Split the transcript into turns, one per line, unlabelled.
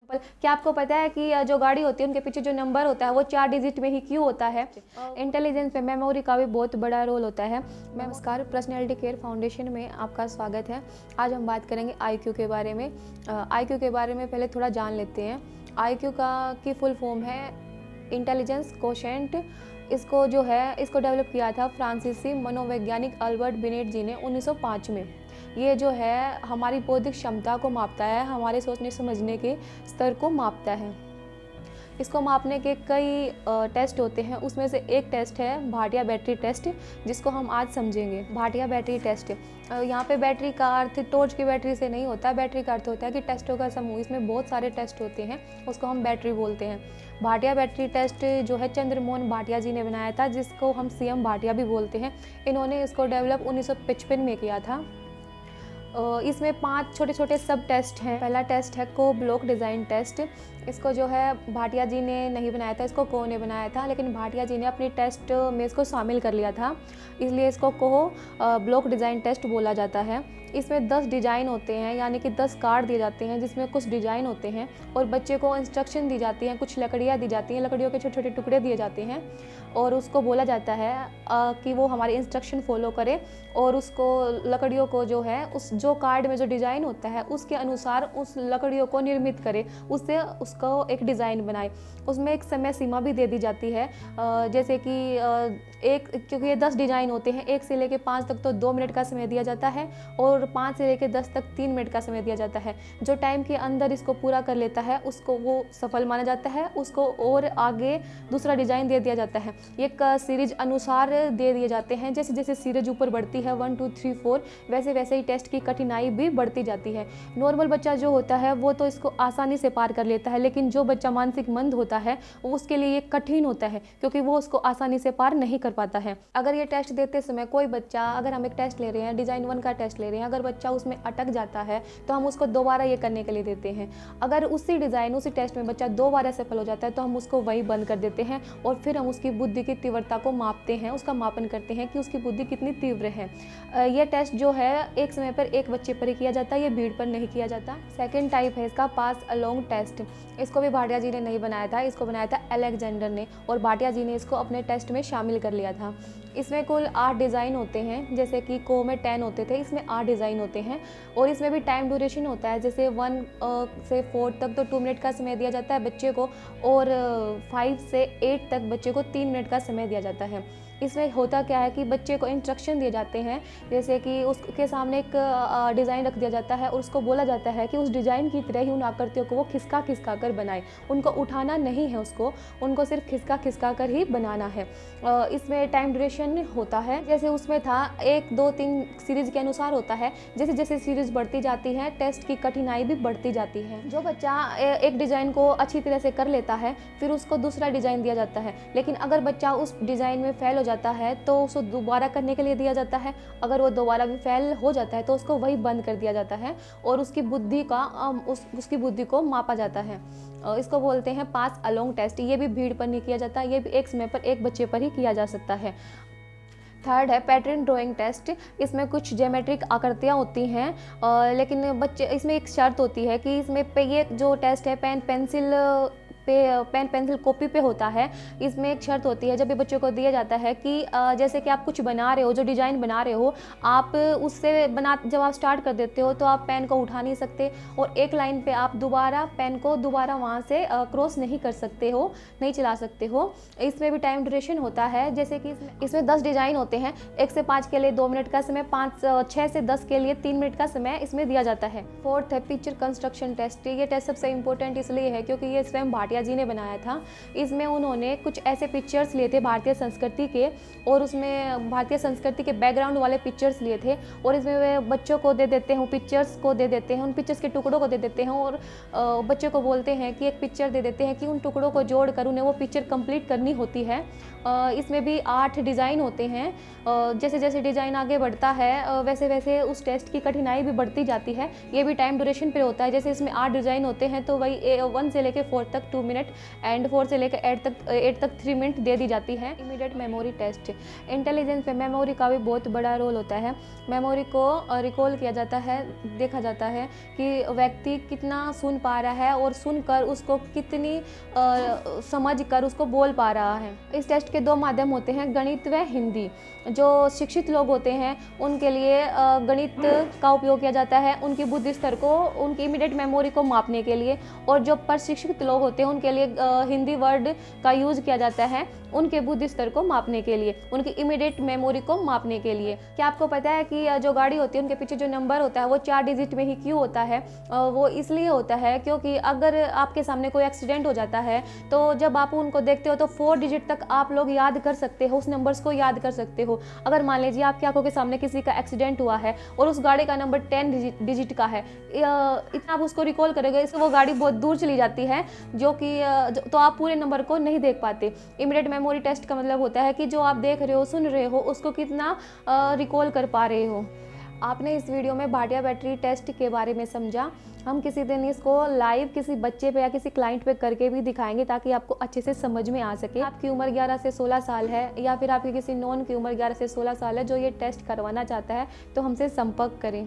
क्या आपको पता है कि जो गाड़ी होती है उनके पीछे जो नंबर होता है वो 4 डिजिट में ही क्यों होता है? इंटेलिजेंस में मेमोरी का भी बहुत बड़ा रोल होता है। नमस्कार, पर्सनैलिटी केयर फाउंडेशन में आपका स्वागत है। आज हम बात करेंगे आईक्यू के बारे में। आईक्यू के बारे में पहले थोड़ा जान लेते हैं। आईक्यू की फुल फॉर्म है इंटेलिजेंस कोशेंट। इसको डेवलप किया था फ्रांसीसी मनोवैज्ञानिक अल्बर्ट बिनेट जी ने 1905 में। ये जो है हमारी बौद्धिक क्षमता को मापता है, हमारे सोचने समझने के स्तर को मापता है। इसको मापने के कई टेस्ट होते हैं, उसमें से एक टेस्ट है भाटिया बैटरी टेस्ट, जिसको हम आज समझेंगे। भाटिया बैटरी टेस्ट, यहाँ पे बैटरी का अर्थ टॉर्च की बैटरी से नहीं होता। बैटरी का अर्थ होता है कि टेस्टों का समूह, इसमें बहुत सारे टेस्ट होते हैं, उसको हम बैटरी बोलते हैं। भाटिया बैटरी टेस्ट जो है चंद्रमोहन भाटिया जी ने बनाया था, जिसको हम CM भाटिया भी बोलते हैं। इन्होंने इसको डेवलप 1955 में किया था। इसमें 5 छोटे छोटे सब टेस्ट हैं। पहला टेस्ट है को ब्लॉक डिज़ाइन टेस्ट। इसको जो है भाटिया जी ने नहीं बनाया था, इसको को ने बनाया था, लेकिन भाटिया जी ने अपनी टेस्ट में इसको शामिल कर लिया था, इसलिए इसको को ब्लॉक डिज़ाइन टेस्ट बोला जाता है। इसमें 10 डिज़ाइन होते हैं, यानी कि 10 कार्ड दिए जाते हैं जिसमें कुछ डिज़ाइन होते हैं और बच्चे को इंस्ट्रक्शन दी जाती हैं, कुछ लकड़ियाँ दी जाती हैं, लकड़ियों के छोटे छोटे टुकड़े दिए जाते हैं और उसको बोला जाता है कि वो हमारे इंस्ट्रक्शन फॉलो करे और उसको लकड़ियों को जो है उस जो कार्ड में जो डिज़ाइन होता है उसके अनुसार उस लकड़ियों को निर्मित करे, उससे उसको एक डिज़ाइन बनाए। उसमें एक समय सीमा भी दे दी जाती है, जैसे कि क्योंकि ये 10 डिज़ाइन होते हैं, 1 से लेकर 5 तक तो 2 मिनट का समय दिया जाता है और 5 से लेकर 10 तक 3 मिनट का समय दिया जाता है। जो टाइम के अंदर इसको पूरा कर लेता है उसको वो सफल माना जाता है, उसको और आगे दूसरा डिज़ाइन दे दिया जाता है। ये सीरीज अनुसार दे दिए जाते हैं, जैसे जैसे सीरीज ऊपर बढ़ती है 1 2 3 4, वैसे वैसे ही टेस्ट की कठिनाई भी बढ़ती जाती है। नॉर्मल बच्चा जो होता है वो तो इसको आसानी से पार कर लेता है, लेकिन जो बच्चा मानसिक मंद होता है उसके लिए ये कठिन होता है, क्योंकि वो उसको आसानी से पार नहीं कर पाता है। अगर ये टेस्ट देते समय कोई बच्चा, अगर हम एक टेस्ट ले रहे हैं, डिज़ाइन 1 का टेस्ट ले रहे हैं, अगर बच्चा उसमें अटक जाता है तो हम उसको दोबारा ये करने के लिए देते हैं। अगर उसी टेस्ट में बच्चा 2 बार असफल हो जाता है तो हम उसको वही बंद कर देते हैं और फिर हम उसकी बुद्धि की तीव्रता को मापते हैं, उसका मापन करते हैं कि उसकी बुद्धि कितनी तीव्र है। यह टेस्ट जो है एक समय पर एक बच्चे पर ही किया जाता है, ये भीड़ पर नहीं किया जाता। सेकेंड टाइप है इसका पास अलोंग टेस्ट। इसको भी भाटिया जी ने नहीं बनाया था, इसको बनाया था अलेक्जेंडर ने और भाटिया जी ने इसको अपने टेस्ट में शामिल कर लिया था। इसमें कुल 8 डिज़ाइन होते हैं, जैसे कि को में 10 होते थे, इसमें 8 डिज़ाइन होते हैं और इसमें भी टाइम ड्यूरेशन होता है। जैसे 1 से 4 तक तो 2 मिनट का समय दिया जाता है बच्चे को और 5 से 8 तक बच्चे को 3 मिनट का समय दिया जाता है। इसमें होता क्या है कि बच्चे को इंस्ट्रक्शन दिए जाते हैं, जैसे कि उसके सामने एक डिज़ाइन रख दिया जाता है और उसको बोला जाता है कि उस डिज़ाइन की तरह ही उन आकृतियों को वो खिसका खिसका कर बनाए। उनको उठाना नहीं है, उनको सिर्फ खिसका खिसका कर ही बनाना है। इसमें टाइम ड्यूरेशन होता है, जैसे उसमें था 1 2 3 सीरीज़ के अनुसार होता है। जैसे जैसे सीरीज़ बढ़ती जाती है टेस्ट की कठिनाई भी बढ़ती जाती है। जो बच्चा एक डिज़ाइन को अच्छी तरह से कर लेता है फिर उसको दूसरा डिज़ाइन दिया जाता है, लेकिन अगर बच्चा उस डिज़ाइन में फेल हो जाता है तो उसको दोबारा करने के लिए दिया जाता है। अगर वो दोबारा भी फेल हो जाता है तो उसको वही बंद कर दिया जाता है और उसकी बुद्धि को मापा जाता है। इसको बोलते हैं पास अलोंग टेस्ट। ये भी भीड़ पर नहीं किया जाता, ये भी एक समय पर एक बच्चे पर ही किया जा सकता है। थर्ड है पैटर्न ड्राइंग टेस्ट। इसमें कुछ ज्योमेट्रिक आकृतियाँ होती हैं, लेकिन बच्चे इसमें एक शर्त होती है कि इसमें ये जो टेस्ट है पेन पेंसिल कॉपी पे होता है। इसमें एक शर्त होती है, जब ये बच्चों को दिया जाता है कि जैसे कि आप कुछ बना रहे हो, जो डिज़ाइन बना रहे हो, आप उससे जब आप स्टार्ट कर देते हो तो आप पेन को उठा नहीं सकते और एक लाइन पे आप पेन को दोबारा वहाँ से क्रॉस नहीं कर सकते हो, नहीं चला सकते हो। इसमें भी टाइम ड्यूरेशन होता है, जैसे कि इसमें 10 डिज़ाइन होते हैं। 1 से 5 के लिए 2 मिनट का समय, 6 से 10 के लिए 3 मिनट का समय इसमें दिया जाता है। फोर्थ है पिक्चर कंस्ट्रक्शन टेस्ट। ये टेस्ट सबसे इंपॉर्टेंट इसलिए है क्योंकि ये स्वयं भाटिया जी ने बनाया था। इसमें उन्होंने कुछ ऐसे पिक्चर्स लिए थे भारतीय संस्कृति के, और उसमें भारतीय संस्कृति के बैकग्राउंड वाले पिक्चर्स लिए थे और इसमें वे बच्चों को दे देते हैं, पिक्चर्स को दे देते हैं, उन पिक्चर्स के टुकड़ों को दे देते हैं और बच्चों को बोलते हैं कि एक पिक्चर दे देते हैं कि उन टुकड़ों को जोड़कर उन्हें वो पिक्चर कंप्लीट करनी होती है। इसमें भी 8 डिज़ाइन होते हैं। जैसे जैसे डिज़ाइन आगे बढ़ता है वैसे वैसे उस टेस्ट की कठिनाई भी बढ़ती जाती है। ये भी टाइम ड्यूरेशन पे होता है। जैसे इसमें 8 डिज़ाइन होते हैं तो वही 1 से लेकर 4 तक 2 मिनट एंड 4 से लेकर 8 तक 3 मिनट दे दी जाती है। इमीडिएट मेमोरी टेस्ट, इंटेलिजेंस में मेमोरी का भी बहुत बड़ा रोल होता है। मेमोरी को रिकॉल किया जाता है, देखा जाता है कि व्यक्ति कितना सुन पा रहा है और सुनकर उसको कितनी समझ कर उसको बोल पा रहा है। इस टेस्ट के 2 माध्यम होते हैं, गणित व हिंदी। जो शिक्षित लोग होते हैं उनके लिए गणित का उपयोग किया जाता है उनकी बुद्धि स्तर को, उनकी इमीडिएट मेमोरी को मापने के लिए, और जो प्रशिक्षित लोग होते हैं उनके लिए हिंदी वर्ड का यूज़ किया जाता है उनके बुद्धि स्तर को मापने के लिए, उनकी इमीडिएट मेमोरी को मापने के लिए। क्या आपको पता है कि जो गाड़ी होती है उनके पीछे जो नंबर होता है वो 4 डिजिट में ही क्यों होता है? वो इसलिए होता है क्योंकि अगर आपके सामने कोई एक्सीडेंट हो जाता है तो जब आप उनको देखते हो तो 4 डिजिट तक आप लोग याद कर सकते हो, उस नंबर्स को याद कर सकते हो। अगर मान लीजिए आपकी आंखों के सामने किसी का एक्सीडेंट हुआ है और उस गाड़ी का नंबर 10 डिजिट का है, इतना आप उसको रिकॉल करेंगे, इससे वो गाड़ी बहुत दूर चली जाती है जो कि तो आप पूरे नंबर को नहीं देख पाते। इमीडिएट मेमोरी टेस्ट का मतलब होता है कि जो आप देख रहे हो, सुन रहे हो, उसको कितना रिकॉल कर पा रहे हो। आपने इस वीडियो में भाटिया बैटरी टेस्ट के बारे में समझा। हम किसी दिन इसको लाइव किसी बच्चे पे या किसी क्लाइंट पे करके भी दिखाएंगे ताकि आपको अच्छे से समझ में आ सके। आपकी उम्र 11 से 16 साल है या फिर आपकी किसी नॉन की उम्र 11 से 16 साल है जो ये टेस्ट करवाना चाहता है तो हमसे संपर्क करें।